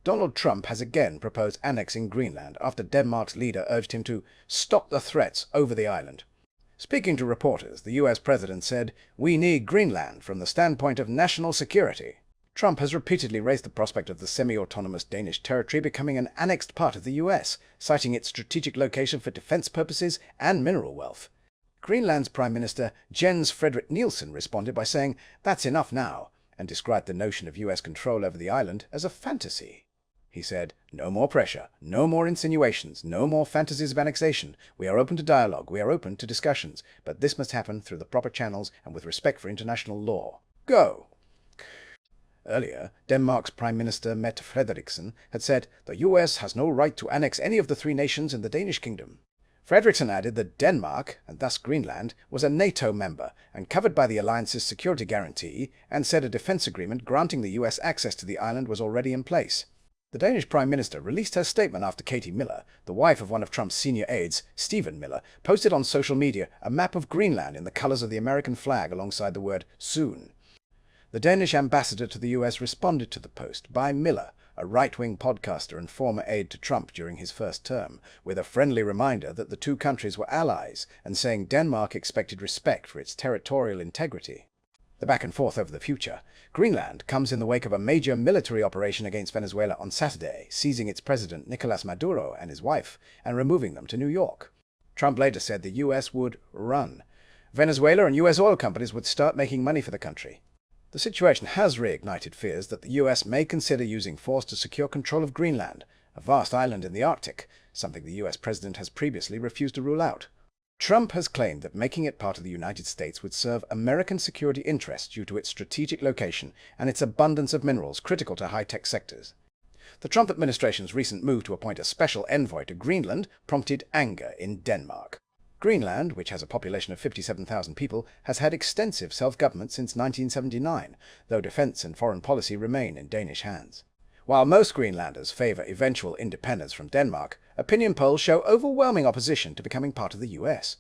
Donald Trump has again proposed annexing Greenland after Denmark's leader urged him to stop the threats over the island. Speaking to reporters, the US president said, "We need Greenland from the standpoint of national security." Trump has repeatedly raised the prospect of the semi-autonomous Danish territory becoming an annexed part of the US, citing its strategic location for defense purposes and mineral wealth. Greenland's Prime Minister Jens Frederik Nielsen responded by saying, "That's enough now," and described the notion of US control over the island as a fantasy. He said, "No more pressure, no more insinuations, no more fantasies of annexation. We are open to dialogue, we are open to discussions, but this must happen through the proper channels and with respect for international law. Go!" Earlier, Denmark's Prime Minister Mette Frederiksen had said the US has no right to annex any of the three nations in the Danish kingdom. Frederiksen added that Denmark, and thus Greenland, was a NATO member and covered by the alliance's security guarantee, and said a defense agreement granting the US access to the island was already in place. The Danish Prime Minister released her statement after Katie Miller, the wife of one of Trump's senior aides, Stephen Miller, posted on social media a map of Greenland in the colors of the American flag alongside the word soon. The Danish ambassador to the US responded to the post by Miller, a right-wing podcaster and former aide to Trump during his first term, with a friendly reminder that the two countries were allies and saying Denmark expected respect for its territorial integrity. The back and forth over the future. Greenland comes in the wake of a major military operation against Venezuela on Saturday, seizing its president Nicolas Maduro and his wife and removing them to New York. Trump later said the US would run. Venezuela and US oil companies would start making money for the country. The situation has reignited fears that the US may consider using force to secure control of Greenland, a vast island in the Arctic, something the US president has previously refused to rule out. Trump has claimed that making it part of the United States would serve American security interests due to its strategic location and its abundance of minerals critical to high-tech sectors. The Trump administration's recent move to appoint a special envoy to Greenland prompted anger in Denmark. Greenland, which has a population of 57,000 people, has had extensive self-government since 1979, though defense and foreign policy remain in Danish hands. While most Greenlanders favor eventual independence from Denmark, opinion polls show overwhelming opposition to becoming part of the US.